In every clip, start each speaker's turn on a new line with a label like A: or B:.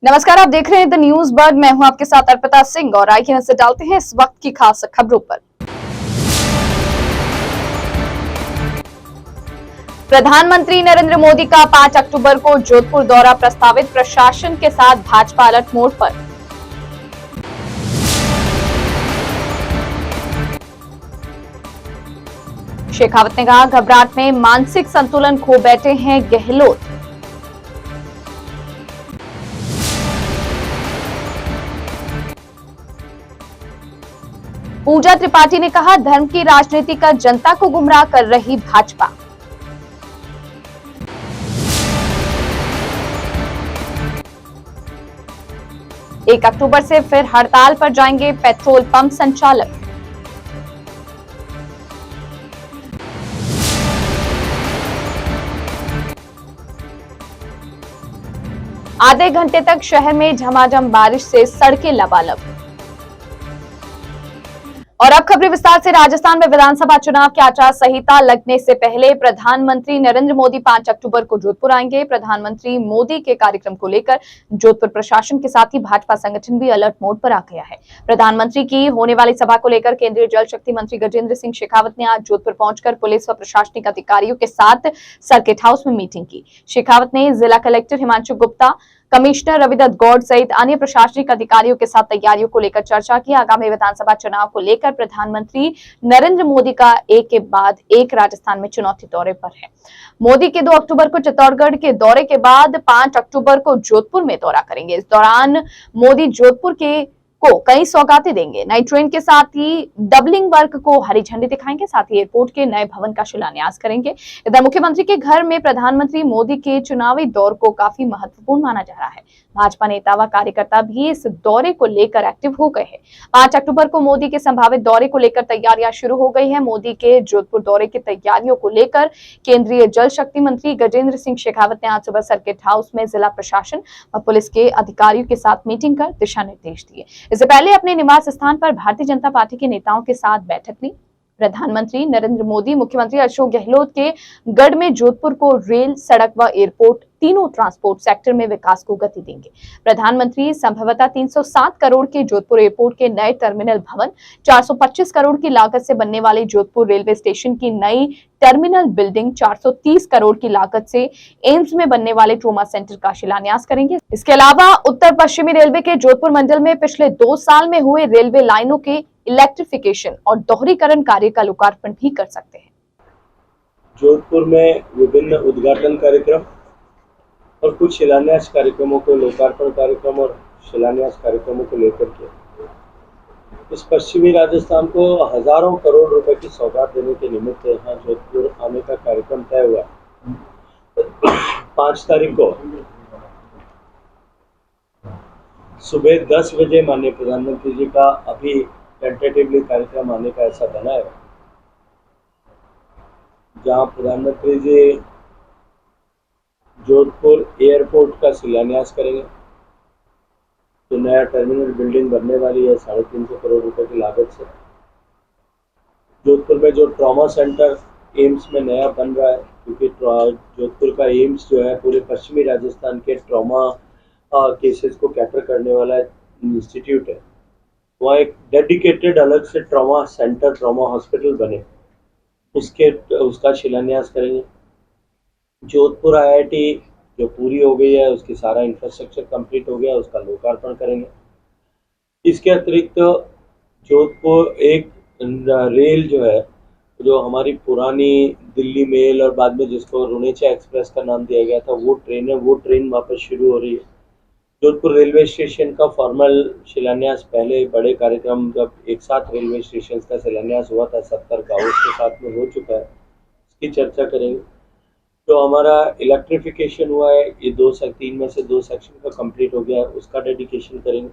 A: नमस्कार, आप देख रहे हैं द न्यूज बर्ड। मैं हूं आपके साथ अर्पिता सिंह और आइए नजर डालते हैं इस वक्त की खास खबरों पर। प्रधानमंत्री नरेंद्र मोदी का 5 अक्टूबर को जोधपुर दौरा प्रस्तावित, प्रशासन के साथ भाजपा अलर्ट मोड पर। शेखावत ने कहा, घबराहट में मानसिक संतुलन खो बैठे हैं गहलोत। पूजा त्रिपाठी ने कहा, धर्म की राजनीति कर जनता को गुमराह कर रही भाजपा। एक अक्टूबर से फिर हड़ताल पर जाएंगे पेट्रोल पंप संचालक। आधे घंटे तक शहर में झमाझम बारिश से सड़कें लबालब। और अब खबरें विस्तार से। राजस्थान में विधानसभा चुनाव की आचार संहिता लगने से पहले प्रधानमंत्री नरेंद्र मोदी 5 अक्टूबर को जोधपुर आएंगे। प्रधानमंत्री मोदी के कार्यक्रम को लेकर जोधपुर प्रशासन के साथ ही भाजपा संगठन भी अलर्ट मोड पर आ गया है। प्रधानमंत्री की होने वाली सभा को लेकर केंद्रीय जल शक्ति मंत्री गजेंद्र सिंह शेखावत ने आज जोधपुर पहुंचकर पुलिस व प्रशासनिक अधिकारियों के साथ सर्किट हाउस में मीटिंग की। शेखावत ने जिला कलेक्टर हिमांशु गुप्ता, कमिश्नर रविदत्त गौड़ सहित अन्य प्रशासनिक अधिकारियों के साथ तैयारियों को लेकर चर्चा की। आगामी विधानसभा चुनाव को लेकर प्रधानमंत्री नरेंद्र मोदी का एक के बाद एक राजस्थान में चुनौती दौरे पर है। मोदी के 2 अक्टूबर को चित्तौड़गढ़ के दौरे के बाद 5 अक्टूबर को जोधपुर में दौरा करेंगे। इस दौरान मोदी जोधपुर को कई सौगातें देंगे। नई ट्रेन के साथ ही डबलिंग वर्क को हरी झंडी दिखाएंगे, साथ ही एयरपोर्ट के नए भवन का शिलान्यास करेंगे। इधर मुख्यमंत्री के घर में प्रधानमंत्री मोदी के चुनावी दौर को काफी महत्वपूर्ण माना जा रहा है। भाजपा नेता व कार्यकर्ता भी इस दौरे को लेकर एक्टिव हो गए हैं। 5 अक्टूबर को मोदी के संभावित दौरे को लेकर तैयारियां शुरू हो गई है। मोदी के जोधपुर दौरे की तैयारियों को लेकर केंद्रीय जल शक्ति मंत्री गजेंद्र सिंह शेखावत ने आज सुबह सर्किट हाउस में जिला प्रशासन व पुलिस के अधिकारियों के साथ मीटिंग कर दिशा निर्देश दिए। इससे पहले अपने निवास स्थान पर भारतीय जनता पार्टी के नेताओं के साथ बैठक ली। प्रधानमंत्री नरेंद्र मोदी मुख्यमंत्री अशोक गहलोत के गढ़ में जोधपुर को रेल, सड़क व एयरपोर्ट तीनों ट्रांसपोर्ट सेक्टर में विकास को गति देंगे। प्रधानमंत्री संभवतः 307 करोड़ के जोधपुर एयरपोर्ट के नए टर्मिनल भवन, 425 करोड़ की लागत से बनने वाले जोधपुर रेलवे स्टेशन की नई टर्मिनल बिल्डिंग, 430 करोड़ की लागत से एम्स में बनने वाले ट्रोमा सेंटर का शिलान्यास करेंगे। इसके अलावा उत्तर पश्चिमी रेलवे के जोधपुर मंडल में पिछले 2 साल में हुए रेलवे लाइनों के इलेक्ट्रिफिकेशन और दोहरीकरण कार्य का लोकार्पण भी कर सकते हैं।
B: जोधपुर में विभिन्न उद्घाटन कार्यक्रम और कुछ शिलान्यास कार्यक्रमों को, लोकार्पण कार्यक्रम और शिलान्यास कार्यक्रमों को लेकर के इस पश्चिमी राजस्थान को हजारों करोड़ रुपए की सौगात देने के निमित्त यहाँ जोधपुर आने का कार्यक्रम तय हुआ। 5 तारीख को सुबह 10 बजे माननीय प्रधानमंत्री जी का अभी टेंटेटिवली कार्यक्रम आने का ऐसा बना है, जहां प्रधानमंत्री जी जोधपुर एयरपोर्ट का शिलान्यास करेंगे। तो नया टर्मिनल बिल्डिंग बनने वाली है 350 करोड़ रुपए की लागत से। जोधपुर में जो ट्रॉमा सेंटर एम्स में नया बन रहा है, क्योंकि जोधपुर का एम्स जो है पूरे पश्चिमी राजस्थान के ट्रॉमा केसेस को कैटर करने वाला इंस्टीट्यूट है। वहाँ एक डेडिकेटेड अलग से ट्रॉमा सेंटर, ट्रॉमा हॉस्पिटल बने, उसका शिलान्यास करेंगे। जोधपुर आईआईटी जो पूरी हो गई है, उसकी सारा इंफ्रास्ट्रक्चर कंप्लीट हो गया, उसका लोकार्पण करेंगे। इसके अतिरिक्त जोधपुर एक रेल जो है, जो हमारी पुरानी दिल्ली मेल और बाद में जिसको रुनेचा एक्सप्रेस का नाम दिया गया था, वो ट्रेन है, वो ट्रेन वापस शुरू हो रही है। जोधपुर रेलवे स्टेशन का फॉर्मल शिलान्यास, पहले बड़े कार्यक्रम जब एक साथ रेलवे स्टेशन का शिलान्यास हुआ था 70 गाँवों के साथ में हो चुका है, इसकी चर्चा करेंगे। जो हमारा इलेक्ट्रिफिकेशन हुआ है, ये 3 में से 2 सेक्शन का कंप्लीट हो गया है, उसका डेडिकेशन करेंगे।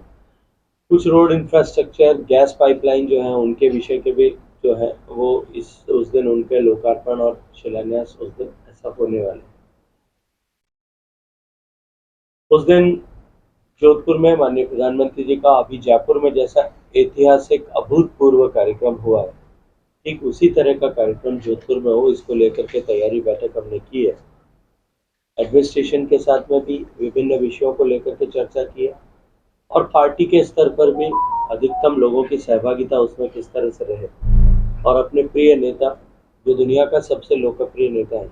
B: कुछ रोड इंफ्रास्ट्रक्चर, गैस पाइपलाइन जो है, उनके विषय के भी जो है वो उस दिन उनके लोकार्पण और शिलान्यास उस दिन ऐसा होने वाले। उस दिन जोधपुर में माननीय प्रधानमंत्री जी का अभी जयपुर में जैसा ऐतिहासिक अभूतपूर्व कार्यक्रम हुआ है, ठीक उसी तरह का कार्यक्रम जोधपुर में हो, इसको लेकर के तैयारी बैठक हमने की है। एडमिनिस्ट्रेशन के साथ में भी विभिन्न विषयों को लेकर के चर्चा की है और पार्टी के स्तर पर भी अधिकतम लोगों की सहभागिता उसमें किस तरह से रहे और अपने प्रिय नेता जो दुनिया का सबसे लोकप्रिय नेता है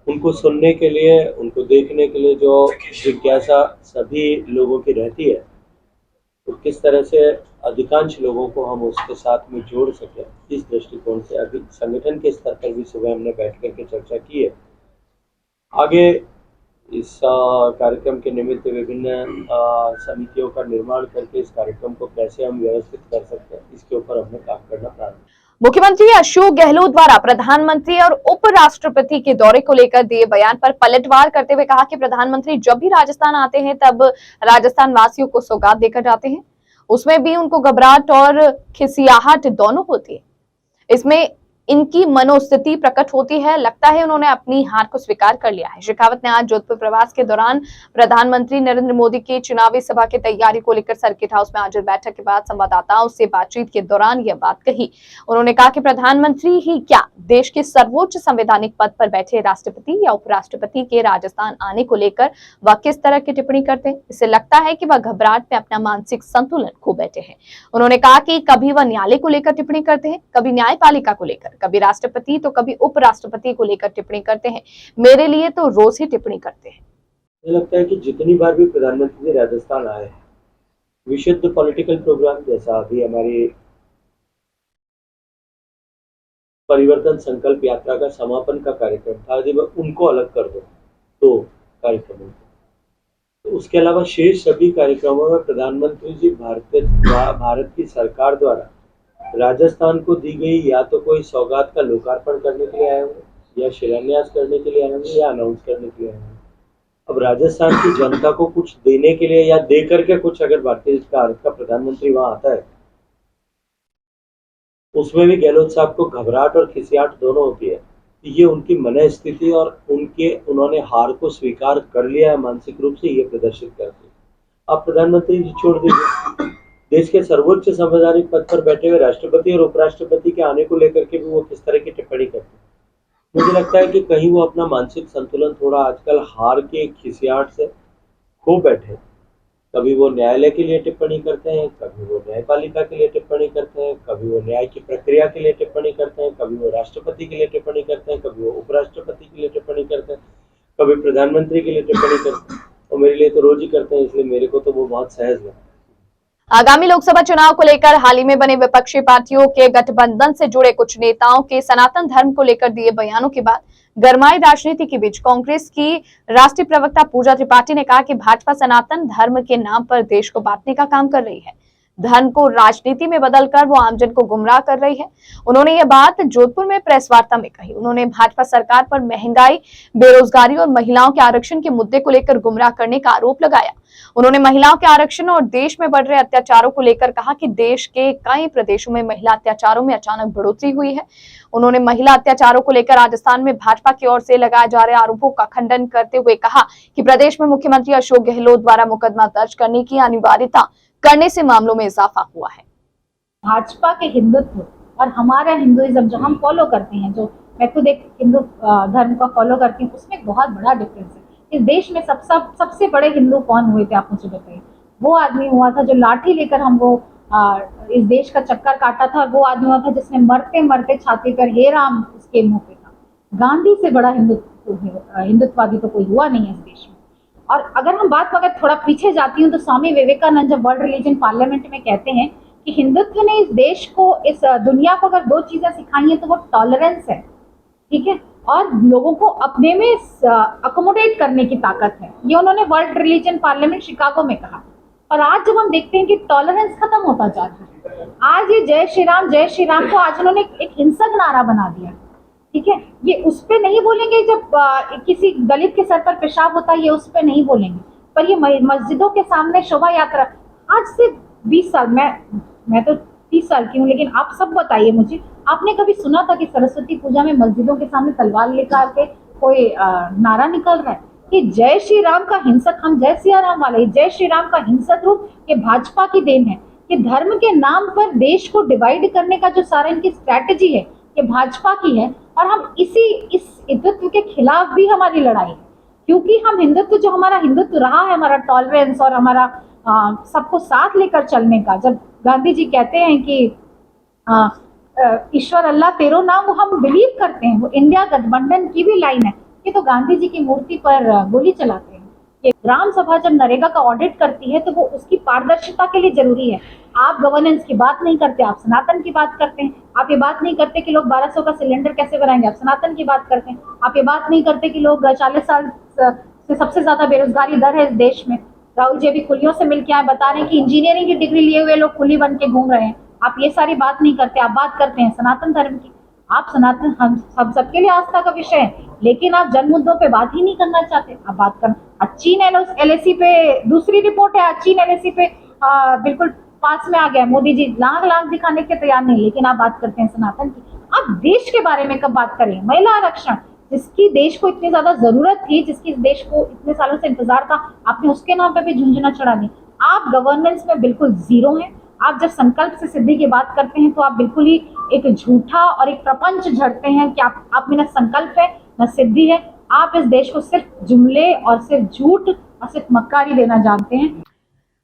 B: उनको सुनने के लिए, उनको देखने के लिए जो जिज्ञासा सभी लोगों की रहती है, तो किस तरह से अधिकांश लोगों को हम उसके साथ में जोड़ सकें, इस दृष्टिकोण से अभी संगठन के स्तर पर भी सुबह हमने बैठ करके चर्चा की है। आगे इस कार्यक्रम के निमित्त विभिन्न समितियों का निर्माण करके इस कार्यक्रम को कैसे हम व्यवस्थित कर सकते हैं, इसके ऊपर हमने काम करना प्रारंभ।
A: मुख्यमंत्री अशोक गहलोत द्वारा प्रधानमंत्री और उपराष्ट्रपति के दौरे को लेकर दिए बयान पर पलटवार करते हुए कहा कि प्रधानमंत्री जब भी राजस्थान आते हैं तब राजस्थान वासियों को सौगात देकर जाते हैं, उसमें भी उनको घबराहट और खिसियाहट दोनों होती है। इसमें इनकी मनोस्थिति प्रकट होती है। लगता है उन्होंने अपनी हार को स्वीकार कर लिया है। शेखावत ने आज जोधपुर प्रवास के दौरान प्रधानमंत्री नरेंद्र मोदी की चुनावी सभा की तैयारी को लेकर सर्किट हाउस में आयोजित बैठक के बाद संवाददाताओं से बातचीत के दौरान यह बात कही। उन्होंने कहा कि प्रधानमंत्री ही क्या, देश के सर्वोच्च संवैधानिक पद पर बैठे राष्ट्रपति या उपराष्ट्रपति के राजस्थान आने को लेकर वह किस तरह की टिप्पणी करते हैं। इससे लगता है कि वह घबराहट में अपना मानसिक संतुलन खो बैठे हैं। उन्होंने कहा कि कभी वह न्यायालय को लेकर टिप्पणी करते हैं, कभी न्यायपालिका को लेकर, कभी राष्ट्रपति तो कभी उपराष्ट्रपति को लेकर टिप्पणी करते हैं। मेरे लिए तो रोज ही टिप्पणी करते हैं।
B: मुझे लगता है कि जितनी बार भी प्रधानमंत्री राजस्थान आए, विशुद्ध पॉलिटिकल प्रोग्राम जैसा अभी हमारी परिवर्तन संकल्प यात्रा का समापन का कार्यक्रम था, यदि मैं उनको अलग कर दूं तो कार्यक्रमों तो उसके अलावा शेष सभी कार्यक्रमों में प्रधानमंत्री जी भारत की सरकार द्वारा राजस्थान को दी गई या तो कोई सौगात का लोकार्पण करने के लिए आए होंगे या शिलान्यास करने के लिए आए होंगे या अनाउंस करने के लिए आए होंगे। अब राजस्थान की जनता को कुछ देने के लिए या दे करके कुछ अगर भारतीय जनता पार्टी का प्रधानमंत्री वहां आता है, उसमें भी गहलोत साहब को घबराहट और खिसियाहट दोनों होती है। ये उनकी मनस्थिति और उन्होंने हार को स्वीकार कर लिया है मानसिक रूप से, ये प्रदर्शित करते हैं। अब प्रधानमंत्री जी छोड़ दीजिए, देश के सर्वोच्च संवैधानिक पद पर बैठे हुए राष्ट्रपति और उपराष्ट्रपति के आने को लेकर के भी वो किस तरह की टिप्पणी करते हैं। मुझे लगता है कि कहीं वो अपना मानसिक संतुलन थोड़ा आजकल हार के खिसियाहट से खो बैठे। कभी वो न्यायालय के लिए टिप्पणी करते हैं, कभी वो न्यायपालिका के लिए टिप्पणी करते हैं, कभी वो न्याय की प्रक्रिया के लिए टिप्पणी करते हैं, कभी वो राष्ट्रपति के लिए टिप्पणी करते हैं, कभी वो उपराष्ट्रपति के लिए टिप्पणी करते हैं, कभी प्रधानमंत्री के लिए टिप्पणी करते हैं। और मेरे लिए तो रोज ही करते हैं, इसलिए मेरे को तो वो बहुत सहज लगता है।
A: आगामी लोकसभा चुनाव को लेकर हाल ही में बने विपक्षी पार्टियों के गठबंधन से जुड़े कुछ नेताओं के सनातन धर्म को लेकर दिए बयानों के बाद गरमाई राजनीति के बीच कांग्रेस की राष्ट्रीय प्रवक्ता पूजा त्रिपाठी ने कहा कि भाजपा सनातन धर्म के नाम पर देश को बांटने का काम कर रही है। धर्म को राजनीति में बदलकर वो आमजन को गुमराह कर रही है। उन्होंने ये बात जोधपुर में प्रेस वार्ता में कही। उन्होंने भाजपा सरकार पर महंगाई, बेरोजगारी और महिलाओं के आरक्षण के मुद्दे को लेकर गुमराह करने का आरोप लगाया। उन्होंने महिलाओं के आरक्षण और देश में बढ़ रहे अत्याचारों को लेकर कहा कि देश के कई प्रदेशों में महिला अत्याचारों में अचानक बढ़ोतरी हुई है। उन्होंने महिला अत्याचारों को लेकर राजस्थान में भाजपा की ओर से लगाए जा रहे आरोपों का खंडन करते हुए कहा कि प्रदेश में मुख्यमंत्री अशोक गहलोत द्वारा मुकदमा दर्ज करने की अनिवार्यता करने से मामलों में इजाफा हुआ है।
C: भाजपा के हिंदुत्व और हमारा हिंदुइज्म जो हम फॉलो करते हैं, जो मैं खुद एक हिंदू धर्म का फॉलो करती हूँ, उसमें बहुत बड़ा डिफरेंस है। इस देश में सबसे बड़े हिंदू कौन हुए थे, आप मुझे बताइए। वो आदमी हुआ था जो लाठी लेकर हमको इस देश का चक्कर काटा था, और वो आदमी हुआ था जिसने मरते मरते छाती पर हे राम उसके मुंह पे था। गांधी से बड़ा हिंदुत्ववादी तो कोई हुआ नहीं है इस देश में। और अगर हम बात अगर थोड़ा पीछे जाती हूँ तो स्वामी विवेकानंद जब वर्ल्ड रिलीजन पार्लियामेंट में कहते हैं कि हिंदुत्व ने इस देश को, इस दुनिया को अगर दो चीजें सिखाई हैं तो वो टॉलरेंस है, ठीक है, और लोगों को अपने में अकोमोडेट करने की ताकत है। ये उन्होंने वर्ल्ड रिलीजन पार्लियामेंट शिकागो में कहा। और आज जब हम देखते हैं कि टॉलरेंस खत्म होता जा रहा है, आज ये जय श्री राम को आज उन्होंने एक हिंसक नारा बना दिया, ठीक है। ये उस पे नहीं बोलेंगे जब किसी दलित के सर पर पेशाब होता है, ये उस पे नहीं बोलेंगे, पर ये मस्जिदों के सामने शोभा यात्रा आज से 20 साल, मैं तो 30 साल की हूँ, लेकिन आप सब बताइए मुझे, आपने कभी सुना था कि सरस्वती पूजा में मस्जिदों के सामने तलवार लेकर के कोई नारा निकल रहा है कि जय श्री राम का हिंसक, हम जय सिया राम वाले, जय श्री राम का हिंसक रूप ये भाजपा की देन है। कि धर्म के नाम पर देश को डिवाइड करने का जो सारा इनकी स्ट्रैटेजी है ये भाजपा की है, और हम इस हिंदुत्व के खिलाफ भी हमारी लड़ाई है, क्योंकि हम हिंदुत्व, जो हमारा हिंदुत्व रहा है, हमारा टॉलरेंस और हमारा सबको साथ लेकर चलने का, जब गांधी जी कहते हैं कि ईश्वर अल्लाह तेरो नाम, वो हम बिलीव करते हैं। वो इंडिया गठबंधन की भी लाइन है। ये तो गांधी जी की मूर्ति पर गोली चलाते हैं। ये ग्राम सभा जब नरेगा का ऑडिट करती है तो वो उसकी पारदर्शिता के लिए जरूरी है। आप गवर्नेंस की बात नहीं करते, आप सनातन की बात करते हैं। आप ये बात नहीं करते कि लोग 1200 का सिलेंडर कैसे बनाएंगे, आप सनातन की बात करते हैं। आप ये बात नहीं करते कि लोग 40 साल से सबसे ज्यादा बेरोजगारी दर है इस देश में। राहुल जी अभी कुलियों से मिलकर आए, बता रहे हैं कि इंजीनियरिंग की डिग्री लिए हुए लोग कुली बन के घूम रहे हैं। आप ये सारी बात नहीं करते, आप बात करते हैं सनातन धर्म की। आप सनातन हम सबके लिए आस्था का विषय है, लेकिन आप जन मुद्दों पे बात ही नहीं करना चाहते। आप बात करना, चीन एलएसी पे दूसरी रिपोर्ट है, चीन एलएसी पे बिल्कुल पास में आ गया। मोदी जी लाख लाख दिखाने के तैयार नहीं, लेकिन आप बात करते हैं सनातन की। आप देश के बारे में कब बात करें? महिला आरक्षण, जिसकी देश को इतनी ज्यादा जरूरत थी, जिसकी देश को इतने सालों से इंतजार था, आपने उसके नाम पे भी झुंझुना चढ़ा दी। आप गवर्नेंस में बिल्कुल जीरो हैं। आप जब संकल्प से सिद्धि की बात करते हैं तो आप बिल्कुल ही एक झूठा और एक प्रपंच झड़ते हैं कि आप में न संकल्प है न सिद्धि है। आप इस देश को सिर्फ जुमले और सिर्फ झूठ और सिर्फ मक्कारी देना जानते हैं।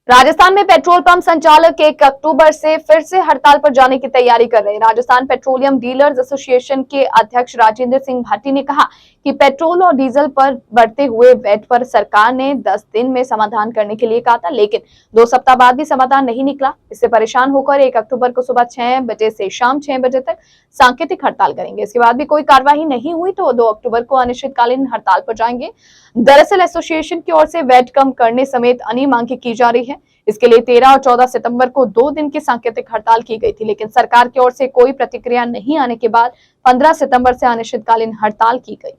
A: राजस्थान में पेट्रोल पंप संचालक 1 अक्टूबर से फिर से हड़ताल पर जाने की तैयारी कर रहे हैं। राजस्थान पेट्रोलियम डीलर्स एसोसिएशन के अध्यक्ष राजेंद्र सिंह भाटी ने कहा कि पेट्रोल और डीजल पर बढ़ते हुए वैट पर सरकार ने 10 दिन में समाधान करने के लिए कहा था, लेकिन 2 सप्ताह बाद भी समाधान नहीं निकला। इससे परेशान होकर 1 अक्टूबर को सुबह 6 बजे से शाम 6 बजे तक सांकेतिक हड़ताल करेंगे। इसके बाद भी कोई कार्रवाई नहीं हुई तो 2 अक्टूबर को अनिश्चितकालीन हड़ताल पर जाएंगे। दरअसल एसोसिएशन की ओर से वैट कम करने समेत अन्य मांगे की जा रही है। इसके लिए 13 और 14 सितंबर को 2 दिन की सांकेतिक हड़ताल की गई थी, लेकिन सरकार की ओर से कोई प्रतिक्रिया नहीं आने के बाद 15 सितंबर से अनिश्चितकालीन हड़ताल की गई।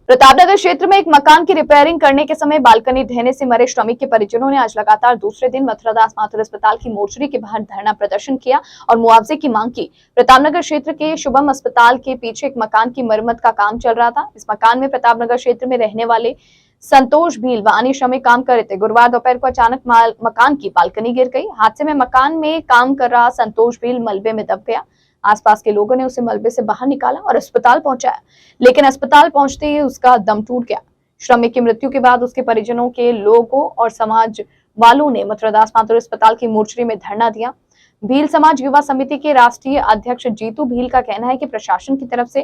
A: प्रतापनगर क्षेत्र में एक मकान की रिपेयरिंग करने के समय बालकनी ढहने से मरे श्रमिक के परिजनों ने आज लगातार दूसरे दिन मथुरादास माथुर अस्पताल की मोर्चरी के बाहर धरना प्रदर्शन किया और मुआवजे की मांग की। प्रतापनगर क्षेत्र के शुभम अस्पताल के पीछे एक मकान की मरम्मत का काम चल रहा था। इस मकान में प्रतापनगर क्षेत्र में रहने वाले संतोष भील व अन्य श्रमिक काम कर रहे थे। गुरुवार दोपहर को अचानक मकान की बालकनी गिर गई। हादसे में मकान में काम कर रहा संतोष भील मलबे में दब गया। आसपास के लोगों ने उसे मलबे से बाहर निकाला और अस्पताल पहुंचाया, लेकिन अस्पताल पहुंचते ही उसका दम टूट गया। श्रमिक की मृत्यु के बाद उसके परिजनों के लोगों और समाज वालों ने मथुरादास माथुर अस्पताल की मोर्चरी में धरना दिया। भील समाज युवा समिति के राष्ट्रीय अध्यक्ष जीतू भील का कहना है कि प्रशासन की तरफ से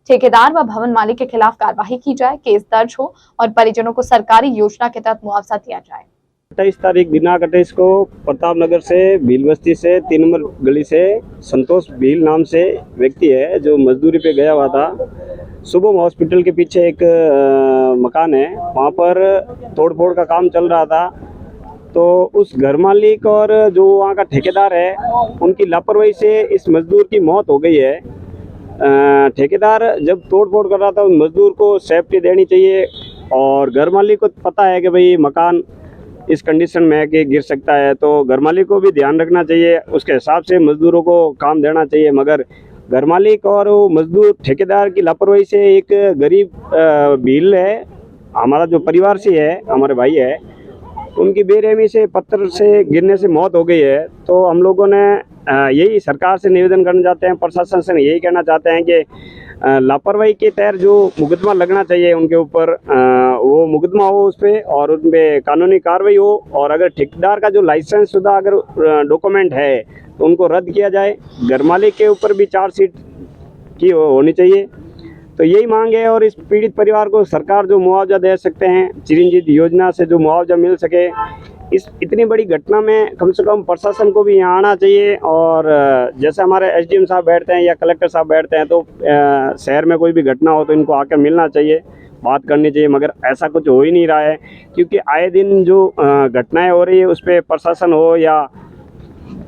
A: ठेकेदार व भवन मालिक के खिलाफ कार्रवाई की जाए, केस दर्ज हो और परिजनों को सरकारी योजना के तहत मुआवजा दिया जाए।
D: 28 तारीख दिनांक 28 को प्रतापनगर से भील बस्ती से 3 नंबर गली से संतोष भील नाम से व्यक्ति है जो मजदूरी पे गया हुआ था। शुभम हॉस्पिटल के पीछे एक मकान है, वहाँ पर तोड़फोड़ का काम चल रहा था। तो उस घर मालिक और जो वहाँ का ठेकेदार है उनकी लापरवाही से इस मजदूर की मौत हो गई है। ठेकेदार जब तोड़फोड़ कर रहा था उन मजदूर को सेफ्टी देनी चाहिए और घर मालिक को पता है कि भाई मकान इस कंडीशन में है कि गिर सकता है, तो घर मालिक को भी ध्यान रखना चाहिए, उसके हिसाब से मजदूरों को काम देना चाहिए। मगर घर मालिक और वो मजदूर ठेकेदार की लापरवाही से एक गरीब भील है, हमारा जो परिवार से है, हमारे भाई है, उनकी बेरहमी से पत्थर से गिरने से मौत हो गई है। तो हम लोगों ने यही सरकार से निवेदन करना चाहते हैं, प्रशासन से यही कहना चाहते हैं कि लापरवाही के तहत जो मुकदमा लगना चाहिए उनके ऊपर, वो मुकदमा हो उस पर और उन पर कानूनी कार्रवाई हो। और अगर ठेकेदार का जो लाइसेंस शुदा अगर डॉक्यूमेंट है तो उनको रद्द किया जाए। घर मालिक के ऊपर भी चार्जशीट की होनी चाहिए। तो यही मांग है। और इस पीड़ित परिवार को सरकार जो मुआवजा दे सकते हैं, चिरंजीवी योजना से जो मुआवजा मिल सके, इस इतनी बड़ी घटना में कम से कम प्रशासन को भी यहाँ आना चाहिए। और जैसे हमारे एसडीएम साहब बैठते हैं या कलेक्टर साहब बैठते हैं, तो शहर में कोई भी घटना हो तो इनको आकर मिलना चाहिए, बात करनी चाहिए। मगर ऐसा कुछ हो ही नहीं रहा है, क्योंकि आए दिन जो घटनाएं हो रही है उस पर प्रशासन हो या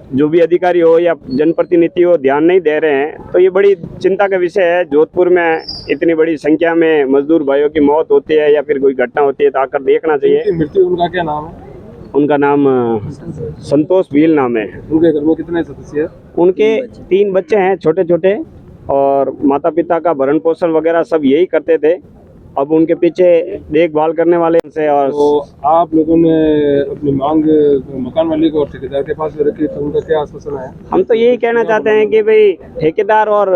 D: जो भी अधिकारी हो या जनप्रतिनिधि हो ध्यान नहीं दे रहे हैं। तो ये बड़ी चिंता का विषय है। जोधपुर में इतनी बड़ी संख्या में मजदूर भाइयों की मौत होती है या फिर कोई घटना होती है तो आकर देखना चाहिए।
E: मृत्यु उनका क्या नाम है?
D: उनका नाम संतोष भील नाम है।
E: उनके घर में कितने सदस्य हैं?
D: उनके 3 बच्चे हैं छोटे छोटे, और माता पिता का भरण पोषण वगैरह सब यही करते थे। अब उनके पीछे देखभाल करने वाले से। और
E: तो आप लोगों ने अपनी मांग मकान मालिक और ठेकेदार के पास भी रखी, तो उनका क्या आश्वासन है?
D: हम तो यही कहना चाहते हैं कि भाई ठेकेदार और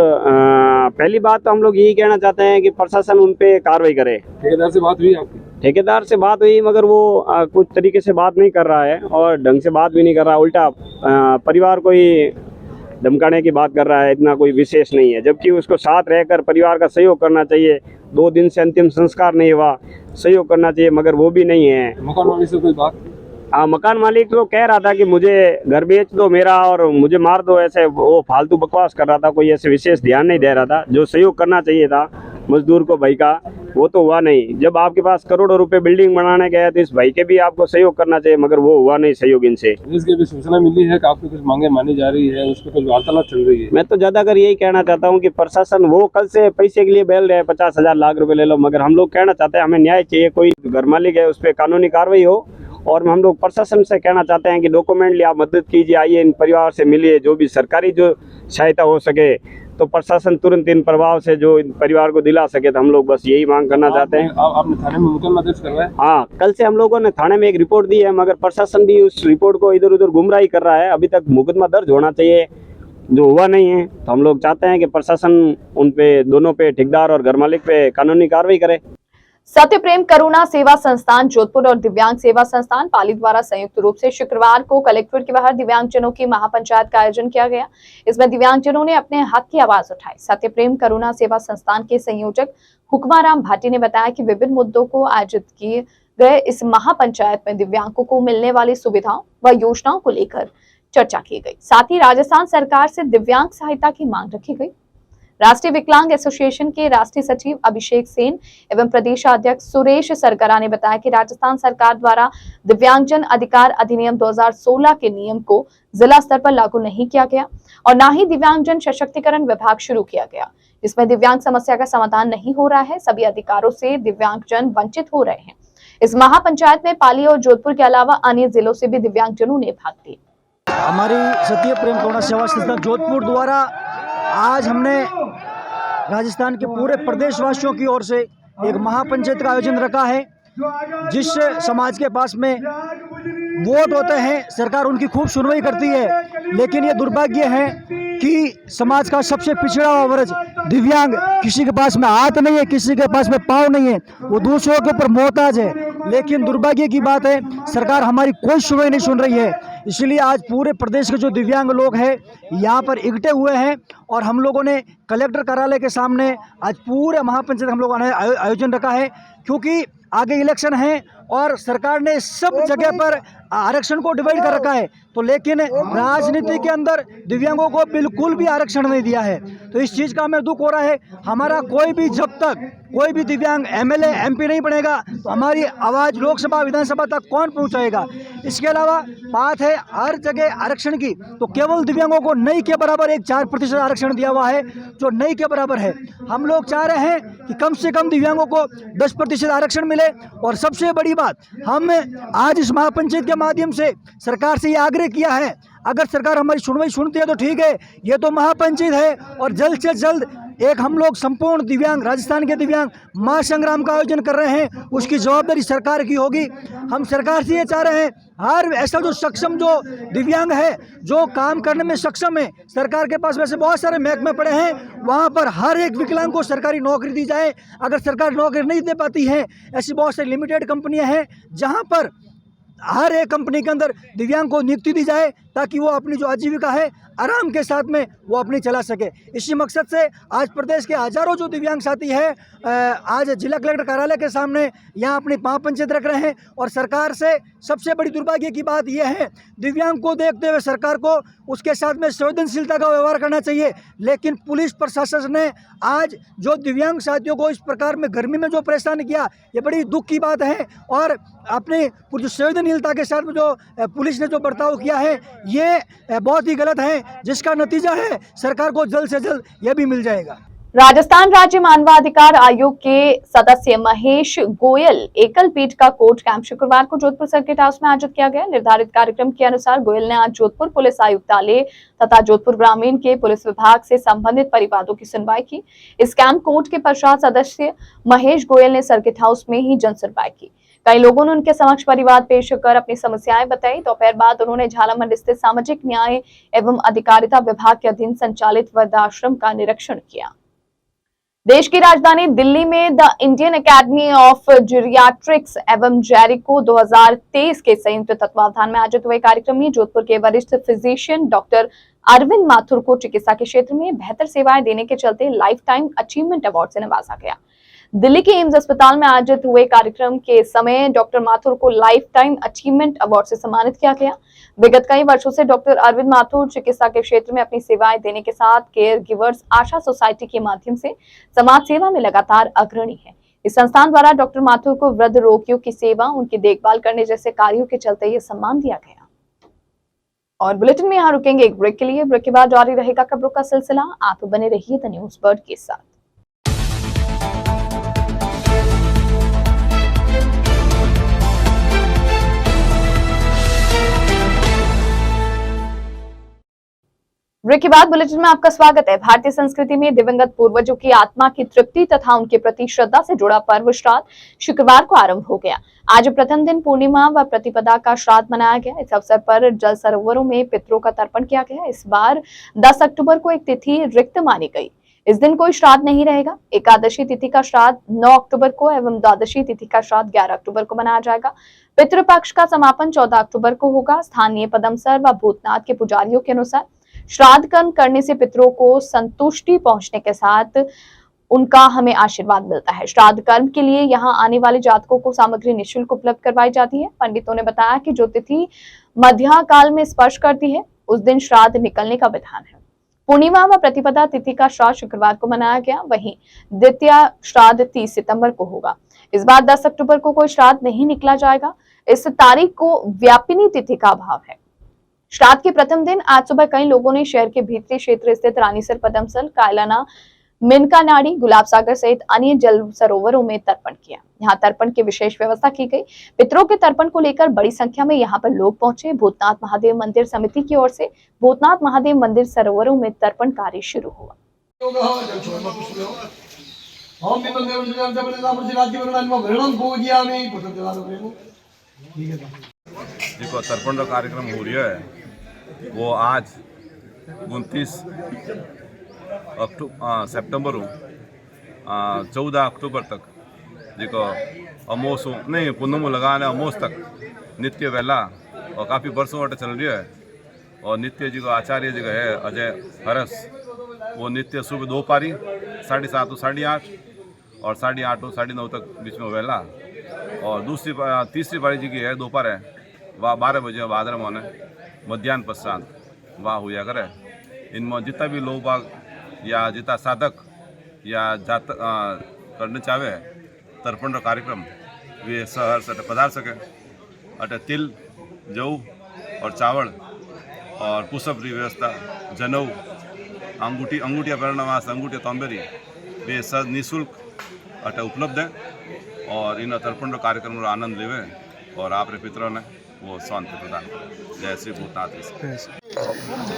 D: पहली बात तो हम लोग यही कहना चाहते हैं कि प्रशासन उन पे कार्रवाई करे।
E: ठेकेदार से बात हुई आपकी?
D: ठेकेदार से बात हुई, मगर वो कुछ तरीके से बात नहीं कर रहा है और ढंग से बात भी नहीं कर रहा, उल्टा परिवार को ही धमकाने की बात कर रहा है। इतना कोई विशेष नहीं है, जबकि उसको साथ रहकर परिवार का सहयोग करना चाहिए। 2 दिन से अंतिम संस्कार नहीं हुआ, सहयोग करना चाहिए, मगर वो भी नहीं है।
E: मकान मालिक से कोई बात?
D: मकान मालिक तो कह रहा था कि मुझे घर बेच दो मेरा और मुझे मार दो, ऐसे वो फालतू बकवास कर रहा था। कोई ऐसे विशेष ध्यान नहीं दे रहा था। जो सहयोग करना चाहिए था मजदूर को भाई का, वो तो हुआ नहीं। जब आपके पास करोड़ों रुपए बिल्डिंग बनाने गए तो इस भाई के भी आपको सहयोग करना चाहिए, मगर वो हुआ नहीं सहयोग इनसे।
E: इसकी भी सूचना मिली है कि आपकी कुछ मांगे मानी जा रही है, उस पर कुछ वार्तालाप चल रही है?
D: मैं तो ज्यादातर यही कहना चाहता हूँ कि प्रशासन वो कल से पैसे के लिए बैल रहे हैं, 50,000 लाख रुपए ले लो, मगर हम लोग कहना चाहते हैं हमें न्याय चाहिए। कोई घर मालिक है उस पर कानूनी कार्रवाई हो। और हम लोग प्रशासन से कहना चाहते हैं कि डॉक्यूमेंटली आप मदद कीजिए, आइए इन परिवार से मिलिए, जो भी सरकारी जो सहायता हो सके तो प्रशासन तुरंत इन प्रभाव से जो इन परिवार को दिला सके। तो हम लोग बस यही मांग करना चाहते हैं।
E: आपने थाने में मुकदमा दर्ज करवाया?
D: हाँ, कल से हम लोगों ने थाने में एक रिपोर्ट दी है, मगर प्रशासन भी उस रिपोर्ट को इधर उधर गुमराही कर रहा है। अभी तक मुकदमा दर्ज होना चाहिए, जो हुआ नहीं है। तो हम लोग चाहते हैं कि प्रशासन उन पे, दोनों पे, ठेकेदार और घर मालिक पे कानूनी कार्रवाई करे।
A: सत्य प्रेम करुणा सेवा संस्थान जोधपुर और दिव्यांग सेवा संस्थान पाली द्वारा संयुक्त रूप से शुक्रवार को कलेक्ट्रेट के बाहर दिव्यांगजनों की महापंचायत का आयोजन किया गया। इसमें दिव्यांगजनों ने अपने हक की आवाज उठाई। सत्य प्रेम करुणा सेवा संस्थान के संयोजक हुक्माराम भाटी ने बताया कि विभिन्न मुद्दों को आयोजित किए गए इस महापंचायत में दिव्यांगों को मिलने वाली सुविधाओं व योजनाओं को लेकर चर्चा की गई। साथ ही राजस्थान सरकार से दिव्यांग सहायता की मांग रखी गई। राष्ट्रीय विकलांग एसोसिएशन के राष्ट्रीय सचिव अभिषेक सेन एवं प्रदेश अध्यक्ष सुरेश सरगरा ने बताया कि राजस्थान सरकार द्वारा दिव्यांगजन अधिकार अधिनियम 2016 के नियम को जिला स्तर पर लागू नहीं किया गया और न ही दिव्यांगजन सशक्तिकरण विभाग शुरू किया गया, जिसमें दिव्यांग समस्या का समाधान नहीं हो रहा है। सभी अधिकारों से दिव्यांगजन वंचित हो रहे हैं। इस महापंचायत में पाली और जोधपुर के अलावा अन्य जिलों से भी दिव्यांगजनों ने भाग लिया।
F: हमारी सत्य प्रेम करुणा सेवा संस्था जोधपुर द्वारा आज हमने राजस्थान के पूरे प्रदेशवासियों की ओर से एक महापंचायत का आयोजन रखा है, जिस समाज के पास में वोट होते हैं सरकार उनकी खूब सुनवाई करती है, लेकिन ये दुर्भाग्य है कि समाज का सबसे पिछड़ा हुआ वर्ग दिव्यांग, किसी के पास में हाथ नहीं है, किसी के पास में पाँव नहीं है, वो दूसरों के ऊपर मोहताज है। लेकिन दुर्भाग्य की बात है सरकार हमारी कोई सुनवाई नहीं सुन रही है। इसलिए आज पूरे प्रदेश के जो दिव्यांग लोग हैं यहाँ पर इकट्ठे हुए हैं और हम लोगों ने कलेक्टर कार्यालय के सामने आज पूरे महापंचायत हम लोगों ने आयोजन रखा है, क्योंकि आगे इलेक्शन है और सरकार ने सब जगह पर आरक्षण को डिवाइड कर रखा है, तो लेकिन राजनीति के अंदर दिव्यांगों को बिल्कुल भी आरक्षण नहीं दिया है। तो इस चीज़ का हमें दुख हो रहा है। हमारा कोई भी, जब तक कोई भी दिव्यांग एमएलए एमपी नहीं बनेगा तो हमारी आवाज़ लोकसभा विधानसभा तक कौन पहुंचाएगा। इसके अलावा बात है हर जगह आरक्षण की, तो केवल दिव्यांगों को नहीं के बराबर एक 4% आरक्षण दिया हुआ है, जो नहीं के बराबर है। हम लोग चाह रहे हैं कि कम से कम दिव्यांगों को 10% आरक्षण मिले। और सबसे बड़ी बात, हम आज इस महापंचायत के माध्यम से सरकार से ये आग्रह किया है, अगर सरकार हमारी सुनवाई सुनती है तो ठीक है, ये तो महापंचायत है और जल्द से जल्द एक हम लोग संपूर्ण दिव्यांग, राजस्थान के दिव्यांग महासंग्राम का आयोजन कर रहे हैं, उसकी जवाबदारी सरकार की होगी। हम सरकार से ये चाह रहे हैं हर ऐसा जो सक्षम जो दिव्यांग है, जो काम करने में सक्षम है, सरकार के पास वैसे बहुत सारे महकमे पड़े हैं, वहाँ पर हर एक विकलांग को सरकारी नौकरी दी जाए। अगर सरकार नौकरी नहीं दे पाती है, ऐसी बहुत सारी लिमिटेड कंपनियाँ हैं जहाँ पर हर एक कंपनी के अंदर दिव्यांग को नियुक्ति दी जाए, ताकि वो अपनी जो आजीविका है आराम के साथ में वो अपनी चला सके। इसी मकसद से आज प्रदेश के हजारों जो दिव्यांग साथी है आज जिला कलेक्टर कार्यालय के सामने यहाँ अपनी महापंचायत रख रहे हैं। और सरकार से सबसे बड़ी दुर्भाग्य की बात यह है, दिव्यांग को देखते हुए सरकार को उसके साथ में संवेदनशीलता का व्यवहार करना चाहिए, लेकिन पुलिस प्रशासन ने आज जो दिव्यांग साथियों को इस प्रकार में गर्मी में जो परेशान किया, ये बड़ी दुख की बात है। और अपने जो संवेदनशीलता के साथ में जो पुलिस ने जो बर्ताव किया है, ये बहुत ही गलत है, जिसका नतीजा है सरकार को जल्द से जल्द यह भी मिल जाएगा।
A: राजस्थान राज्य मानवाधिकार आयोग के सदस्य महेश गोयल एकल पीठ का कोर्ट कैंप शुक्रवार को जोधपुर सर्किट हाउस में आयोजित किया गया। निर्धारित कार्यक्रम के अनुसार गोयल ने आज जोधपुर पुलिस आयुक्तालय तथा जोधपुर ग्रामीण के पुलिस विभाग से संबंधित परिवादों की सुनवाई की। इस कैंप कोर्ट के पश्चात सदस्य महेश गोयल ने सर्किट हाउस में ही जन सुनवाई की। कई लोगों ने उनके समक्ष परिवाद पेश कर अपनी समस्याएं बताई। दोपहर बाद उन्होंने झालामंडी स्थित सामाजिक न्याय एवं अधिकारिता विभाग के अधीन संचालित वृद्धाश्रम का निरीक्षण किया। देश की राजधानी दिल्ली में द इंडियन एकेडमी ऑफ जीरियाट्रिक्स एवं जैरिको 2023 के संयुक्त तत्वावधान में आयोजित हुए कार्यक्रम में जोधपुर के वरिष्ठ फिजिशियन डॉक्टर अरविंद माथुर को चिकित्सा के क्षेत्र में बेहतर सेवाएं देने के चलते लाइफ टाइम अचीवमेंट अवार्ड से नवाजा गया। दिल्ली के एम्स अस्पताल में आयोजित हुए कार्यक्रम के समय डॉक्टर माथुर को लाइफ टाइम अचीवमेंट अवार्ड से सम्मानित किया गया। विगत कई वर्षों से डॉक्टर अरविंद माथुर चिकित्सा के क्षेत्र में अपनी सेवाएं देने के साथ केयर गिवर्स आशा सोसाइटी के माध्यम से समाज सेवा में लगातार अग्रणी है। इस संस्थान द्वारा डॉक्टर माथुर को वृद्ध रोगियों की सेवा, उनकी देखभाल करने जैसे कार्यों के चलते ये सम्मान दिया गया। और बुलेटिन में यहाँ रुकेंगे एक ब्रेक के लिए। ब्रेक के बाद जारी रहेगा खबरों का सिलसिला। आप बने रहिए द न्यूज बर्ड के साथ। ब्रेक के बाद बुलेटिन में आपका स्वागत है। भारतीय संस्कृति में दिवंगत पूर्वजों की आत्मा की तृप्ति तथा उनके प्रति श्रद्धा से जुड़ा पर्व श्राद्ध शुक्रवार को आरंभ हो गया। आज प्रथम दिन पूर्णिमा व प्रतिपदा का श्राद्ध मनाया गया। इस अवसर पर जल सरोवरों में पितरों का तर्पण किया गया। इस बार 10 अक्टूबर को एक तिथि रिक्त मानी गई। इस दिन कोई श्राद्ध नहीं रहेगा। एकादशी तिथि का श्राद्ध 9 अक्टूबर को एवं द्वादशी तिथि का श्राद्ध 11 अक्टूबर को मनाया जाएगा। पितृपक्ष का समापन 14 अक्टूबर को होगा। स्थानीय पदमसर व भूतनाथ के पुजारियों के अनुसार श्राद्ध कर्म करने से पितरों को संतुष्टि पहुंचने के साथ उनका हमें आशीर्वाद मिलता है। श्राद्ध कर्म के लिए यहाँ आने वाले जातकों को सामग्री निःशुल्क उपलब्ध करवाई जाती है। पंडितों ने बताया कि जो तिथि मध्याह्न काल में स्पर्श करती है उस दिन श्राद्ध निकलने का विधान है। पूर्णिमा व प्रतिपदा तिथि का श्राद्ध शुक्रवार को मनाया गया। वहीं द्वितीय श्राद्ध 30 सितंबर को होगा। इस बार 10 अक्टूबर को कोई श्राद्ध नहीं निकला जाएगा। इस तारीख को व्यापिनी तिथि का अभाव है। श्राद्ध के प्रथम दिन आज सुबह कई लोगों ने शहर के भीतरी क्षेत्र स्थित रानीसर, पदमसल, कायलाना, मिनकानाड़ी, गुलाब सागर सहित अन्य जल सरोवरों में तर्पण किया। यहाँ तर्पण की विशेष व्यवस्था की गई। पितरों के तर्पण को लेकर बड़ी संख्या में यहाँ पर लोग पहुंचे। भूतनाथ महादेव मंदिर समिति की ओर से भूतनाथ महादेव मंदिर सरोवरों में तर्पण कार्य शुरू हुआ।
G: देखो तर्पण का कार्यक्रम हो रहा है वो आज 29 सितंबर 14 अक्टूबर तक देखो अमोस नहीं पूनम लगाने अमोस तक नित्य वेला और काफ़ी वर्षों वाटे चल रही है। और नित्य जी को आचार्य जी का है अजय हरस, वो नित्य सुबह 2 पारी 7:30 to 8:30 और 8:30 to 9:30 तक बीच में वेला। और तीसरी पारी जी की है दोपहर है वह 12 बजे भाद्र महीने मध्याह्न पश्चात वह हुआ करे। इनमें जितना भी लोग बाग या जितना साधक या जात करने चाहे तर्पण का कार्यक्रम वे सहर से पधार सके। अटे तिल, जौ और चावल और पुष्परी व्यवस्था, जनऊ, अंगूठिया पहनने वास्ते अंगूठिया तंबेरी वे सब निःशुल्क अटे उपलब्ध है। और इन तर्पण कार्यक्रम आनंद लेवे और आपरे पितरों ने वो शांति प्रदान करें। जय श्री भूतनाथ।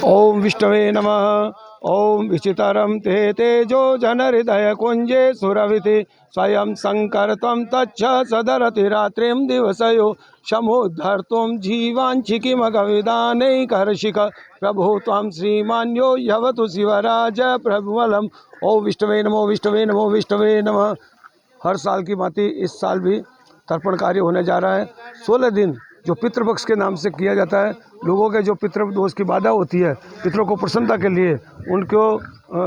E: ओम विष्णवे नमः। ओम विचितारं ते तेजो जन हृदय कुंजे सुरविति स्वयं शंकर तम तच्छ सदरति रात्रिम दिवसयो समुद्धर्तुम जीवांशिकिमगविदानैकहर्षिक प्रभु त्वं श्रीमान्यो यवतु शिवराज प्रभुवलम। ओम विष्णवे नमो विष्णवे नमो विष्णवे नमः। हर साल की भांति इस साल भी तर्पण कार्य होने जा रहा है। 16 दिन जो पितृपक्ष के नाम से किया जाता है। लोगों के जो पितृ दोष की बाधा होती है, पितरों को प्रसन्नता के लिए, उनको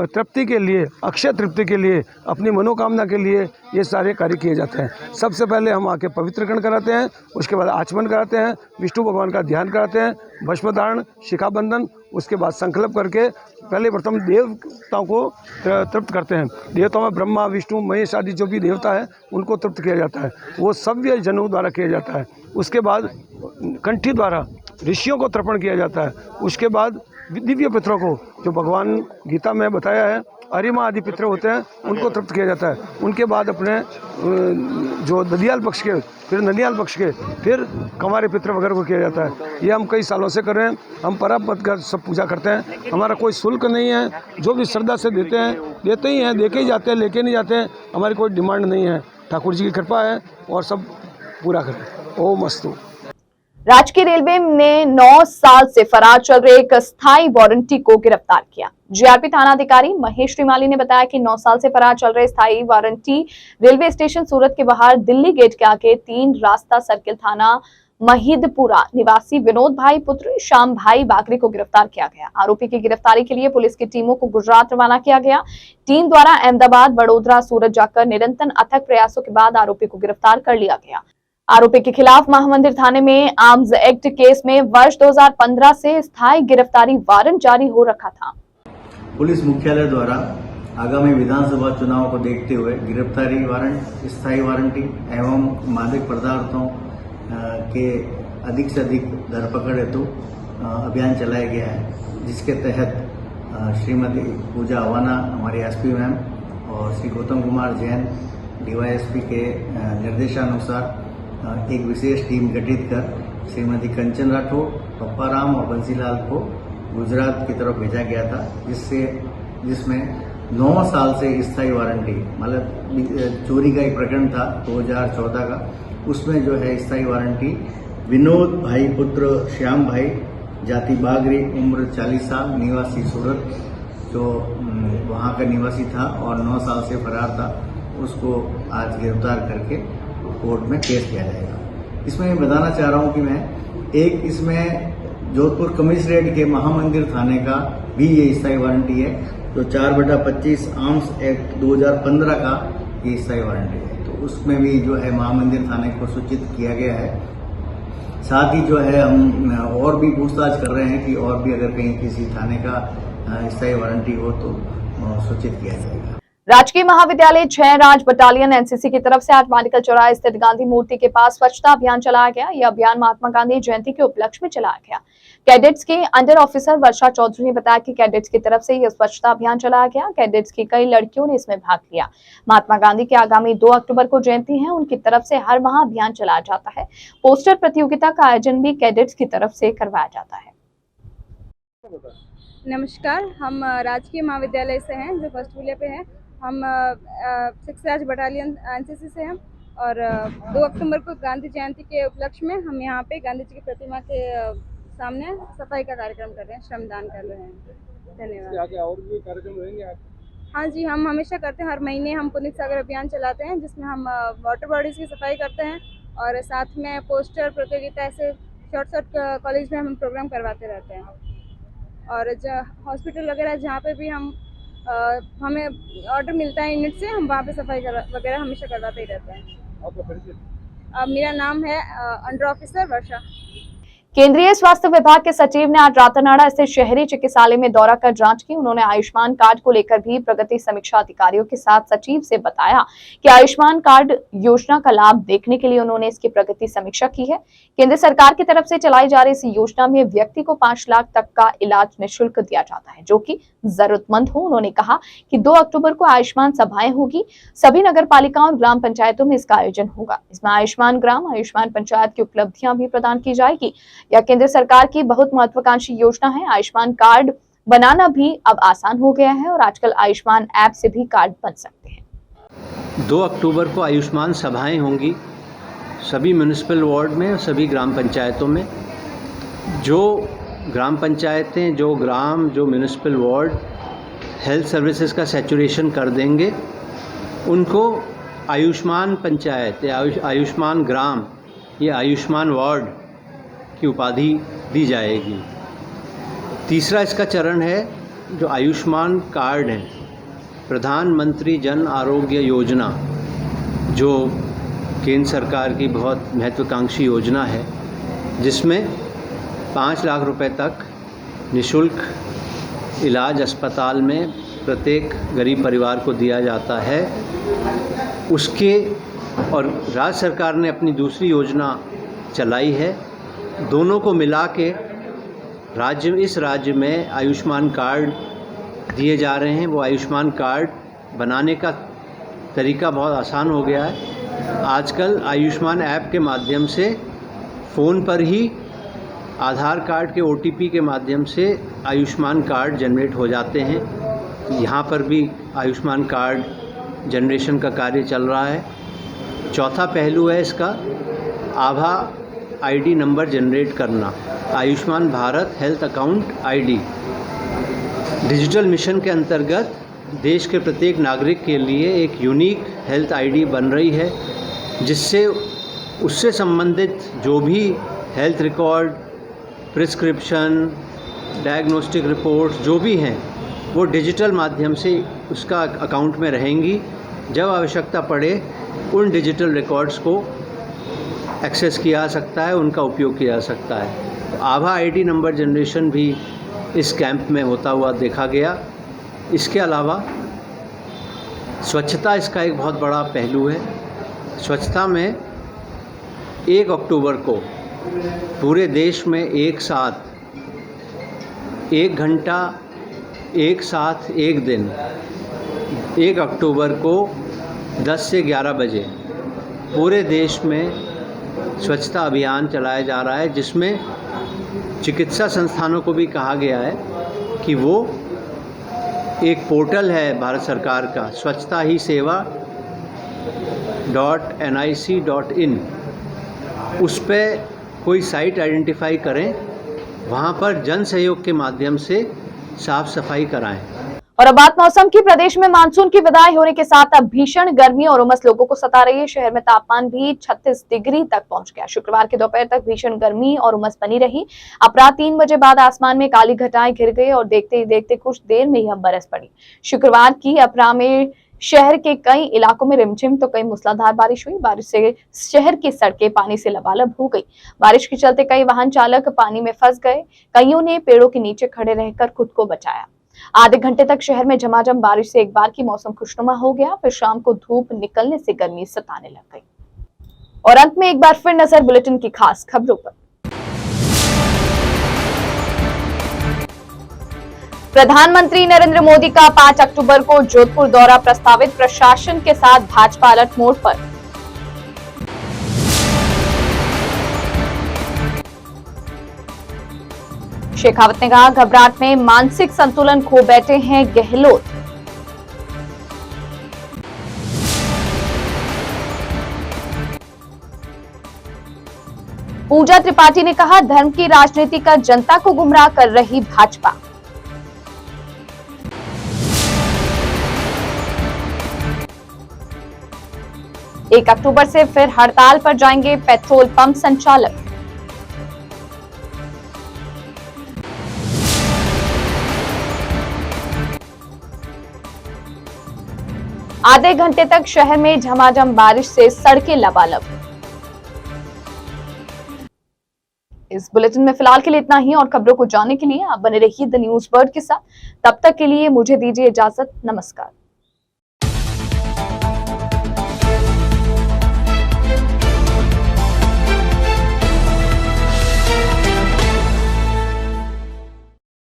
E: तृप्ति के लिए, अक्षय तृप्ति के लिए, अपनी मनोकामना के लिए ये सारे कार्य किए जाते हैं। सबसे पहले हम आके पवित्रकरण कराते हैं, उसके बाद आचमन कराते हैं, विष्णु भगवान का ध्यान कराते हैं, भस्मधारण, शिखाबंधन, उसके बाद संकल्प करके पहले प्रथम देवताओं को तृप्त करते हैं। देवताओं में ब्रह्मा, विष्णु, महेश आदि जो भी देवता है उनको तृप्त किया जाता है। वो सव्य जनों द्वारा किया जाता है। उसके बाद कंठी द्वारा ऋषियों को तर्पण किया जाता है। उसके बाद दिव्य पितरों को, जो भगवान गीता में बताया है अरिमा आदि पितर होते हैं उनको तृप्त किया जाता है। उनके बाद अपने जो नदियाल पक्ष के, फिर ननियाल पक्ष के, फिर कंवारे पितर वगैरह को किया जाता है। ये हम कई सालों से कर रहे हैं। हम परापत कर सब पूजा करते हैं। हमारा कोई शुल्क नहीं है, जो भी श्रद्धा से देते हैं देते ही हैं, देके ही जाते हैं, लेके नहीं जाते हैं। हमारी कोई डिमांड नहीं है, ठाकुर जी की कृपा है और सब पूरा करें। ओम अस्तु।
A: राजकीय रेलवे ने 9 साल से फरार चल रहे एक स्थायी वारंटी को गिरफ्तार किया। जीआरपी थाना अधिकारी महेश श्रीमाली ने बताया कि 9 साल से फरार चल रहे स्थायी वारंटी रेलवे स्टेशन सूरत के बाहर दिल्ली गेट के आगे 3 रास्ता सर्किल थाना महिदपुरा निवासी विनोद भाई पुत्र श्याम भाई बाकरी को गिरफ्तार किया गया। आरोपी की गिरफ्तारी के लिए पुलिस की टीमों को गुजरात रवाना किया गया। टीम द्वारा अहमदाबाद, बड़ोदरा, सूरत जाकर निरंतर अथक प्रयासों के बाद आरोपी को गिरफ्तार कर लिया गया। आरोपी के खिलाफ महामंदिर थाने में आर्म्स एक्ट केस में वर्ष 2015 से स्थायी गिरफ्तारी वारंट जारी हो रखा था।
H: पुलिस मुख्यालय द्वारा आगामी विधानसभा चुनाव को देखते हुए गिरफ्तारी वारंट, स्थायी वारंटी एवं मादक पदार्थों के अधिक से अधिक धरपकड़ हेतु अभियान चलाया गया है, जिसके तहत श्रीमती पूजा अवाना हमारी एसपी मैम और श्री गौतम कुमार जैन डीवाईएसपी के निर्देशानुसार एक विशेष टीम गठित कर श्रीमती कंचन राठौड़, पप्पा राम और बंसीलाल को गुजरात की तरफ भेजा गया था, जिसमें 9 साल से स्थायी वारंटी, मतलब चोरी का एक प्रकरण था 2014 का, उसमें जो है स्थायी वारंटी विनोद भाई पुत्र श्याम भाई, जाति बागरी, उम्र 40 साल, निवासी सूरत, जो वहाँ का निवासी था और 9 साल से फरार था, उसको आज गिरफ्तार करके कोर्ट में पेश किया जाएगा। इसमें मैं बताना चाह रहा हूँ कि मैं एक इसमें जोधपुर कमिश्नरेट के महामंदिर थाने का भी ये स्थायी वारंटी है, जो 4/25 आर्म्स एक्ट 2015 का ये स्थायी वारंटी है। तो उसमें भी जो है महामंदिर थाने को सूचित किया गया है। साथ ही जो है हम और भी पूछताछ कर रहे हैं कि और भी अगर कहीं किसी थाने का स्थायी वारंटी हो तो सूचित किया जाएगा।
A: राजकीय महाविद्यालय 6 राज बटालियन एनसीसी की तरफ से आज मेडिकल चौराहे स्थित गांधी मूर्ति के पास स्वच्छता अभियान चलाया गया। यह अभियान महात्मा गांधी जयंती के उपलक्ष्य में चलाया गया। कैडेट्स के अंडर ऑफिसर वर्षा चौधरी ने बताया कि कैडेट्स की तरफ से यह स्वच्छता अभियान चलाया गया। कैडेट्स की कई लड़कियों ने इसमें भाग लिया। महात्मा गांधी की आगामी 2 अक्टूबर को जयंती है, उनकी तरफ से हर माह अभियान चलाया जाता है। पोस्टर प्रतियोगिता का आयोजन भी कैडेट्स की तरफ से करवाया जाता है।
I: नमस्कार, हम राजकीय महाविद्यालय से हैं जो फर्स्ट पुलिया पे है। हम 6 राज बटालियन एनसीसी से हैं और 2 अक्टूबर को गांधी जयंती के उपलक्ष्य में हम यहाँ पे गांधी जी की प्रतिमा के सामने सफाई का कार्यक्रम कर रहे हैं, श्रमदान कर रहे हैं। धन्यवाद। आगे और भी कार्यक्रम रहेंगे? हाँ जी, हम हमेशा करते हैं। हर महीने हम पुनीत सागर अभियान चलाते हैं, जिसमें हम वाटर बॉडीज़ की सफाई करते हैं और साथ में पोस्टर प्रतियोगिता, ऐसे शॉर्ट कॉलेज में हम प्रोग्राम करवाते रहते हैं। और हॉस्पिटल वगैरह जहाँ पे भी हमें ऑर्डर मिलता है यूनिट से, हम वहाँ पे सफाई वगैरह हमेशा करवाते ही रहते हैं। मेरा नाम है अंडर ऑफिसर वर्षा।
A: केंद्रीय स्वास्थ्य विभाग के सचिव ने आज रातानाडा स्थित शहरी चिकित्सालय में दौरा कर जांच की। उन्होंने आयुष्मान कार्ड को लेकर भी प्रगति समीक्षा अधिकारियों के साथ सचिव से बताया कि आयुष्मान कार्ड योजना का लाभ देखने के लिए उन्होंने इसकी प्रगति समीक्षा की है। केंद्र सरकार की तरफ से चलाई जा रही इस योजना में व्यक्ति को 5 लाख तक का इलाज निःशुल्क दिया जाता है, जो कि जरूरतमंद हो। उन्होंने कहा कि 2 अक्टूबर को आयुष्मान सभाएं होगी। सभी नगर पालिकाओं और ग्राम पंचायतों में इसका आयोजन होगा। इसमें आयुष्मान ग्राम, आयुष्मान पंचायत की उपलब्धियां भी प्रदान की जाएगी। यह केंद्र सरकार की बहुत महत्वाकांक्षी योजना है। आयुष्मान कार्ड बनाना भी अब आसान हो गया है और आजकल आयुष्मान ऐप से भी कार्ड बन सकते हैं।
J: 2 अक्टूबर को आयुष्मान सभाएं होंगी सभी म्यूनिसिपल वार्ड में और सभी ग्राम पंचायतों में। जो ग्राम पंचायतें, जो ग्राम, जो म्यूनिसिपल वार्ड हेल्थ सर्विसेज का सैचुरेशन कर देंगे, उनको आयुष्मान पंचायत या आयुष्मान ग्राम या आयुष्मान वार्ड की उपाधि दी जाएगी। तीसरा इसका चरण है जो आयुष्मान कार्ड है, प्रधानमंत्री जन आरोग्य योजना, जो केंद्र सरकार की बहुत महत्वाकांक्षी योजना है, जिसमें 5 लाख रुपए तक निःशुल्क इलाज अस्पताल में प्रत्येक गरीब परिवार को दिया जाता है। उसके और राज्य सरकार ने अपनी दूसरी योजना चलाई है। दोनों को मिला के इस राज्य में आयुष्मान कार्ड दिए जा रहे हैं, वो आयुष्मान कार्ड बनाने का तरीका बहुत आसान हो गया है। आजकल आयुष्मान ऐप के माध्यम से फ़ोन पर ही आधार कार्ड के OTP के माध्यम से आयुष्मान कार्ड जनरेट हो जाते हैं। यहाँ पर भी आयुष्मान कार्ड जनरेशन का कार्य चल रहा है। चौथा पहलू है इसका आभा ID नंबर जनरेट करना, Ayushman Bharat health account ID। Digital mission के अंतर्गत देश के प्रत्येक नागरिक के लिए एक यूनिक हेल्थ ID बन रही है, जिससे उससे संबंधित जो भी health record, prescription, diagnostic reports जो भी हैं वो डिजिटल माध्यम से उसका अकाउंट में रहेंगी। जब आवश्यकता पड़े उन डिजिटल रिकॉर्ड्स को एक्सेस किया जा सकता है, उनका उपयोग किया जा सकता है। तो आभा ID नंबर जनरेशन भी इस कैंप में होता हुआ देखा गया। इसके अलावा स्वच्छता इसका एक बहुत बड़ा पहलू है। स्वच्छता में 1 अक्टूबर को पूरे देश में एक साथ 1 घंटा, एक साथ एक दिन, 1 अक्टूबर को 10 से 11 बजे पूरे देश में स्वच्छता अभियान चलाया जा रहा है, जिसमें चिकित्सा संस्थानों को भी कहा गया है कि वो एक पोर्टल है भारत सरकार का स्वच्छता ही सेवा .nic.in, उस पर कोई साइट आइडेंटिफाई करें, वहाँ पर जन सहयोग के माध्यम से साफ सफाई कराएं।
A: और अब बात मौसम की। प्रदेश में मानसून की विदाई होने के साथ अब भीषण गर्मी और उमस लोगों को सता रही है। शहर में तापमान भी 36 डिग्री तक पहुंच गया। शुक्रवार की दोपहर तक भीषण गर्मी और उमस बनी रही। अपराह 3 बजे बाद आसमान में काली घटाएं घिर गई और देखते ही देखते कुछ देर में ही बरस पड़ी। शुक्रवार की अपराह में शहर के कई इलाकों में रिमझिम तो कई मूसलाधार बारिश हुई। बारिश से शहर की सड़कें पानी से लबालब हो गई। बारिश के चलते कई वाहन चालक पानी में फंस गए। कईयों ने पेड़ों के नीचे खड़े रहकर खुद को बचाया। आधे घंटे तक शहर में झमाझम बारिश से एक बार की मौसम खुशनुमा हो गया। फिर शाम को धूप निकलने से गर्मी सताने लग गई। और अंत में एक बार फिर नजर बुलेटिन की खास खबरों पर। प्रधानमंत्री नरेंद्र मोदी का 5 अक्टूबर को जोधपुर दौरा प्रस्तावित, प्रशासन के साथ भाजपा अलर्ट मोड पर। शेखावत ने कहा, घबराहट में मानसिक संतुलन खो बैठे हैं गहलोत। पूजा त्रिपाठी ने कहा, धर्म की राजनीति कर जनता को गुमराह कर रही भाजपा। एक अक्टूबर से फिर हड़ताल पर जाएंगे पेट्रोल पंप संचालक। आधे घंटे तक शहर में झमाझम बारिश से सड़कें लबालब। इस बुलेटिन में फिलहाल के लिए इतना ही और खबरों को जानने के लिए आप बने रहिए द न्यूज वर्ल्ड के साथ। तब तक के लिए मुझे दीजिए इजाजत। नमस्कार।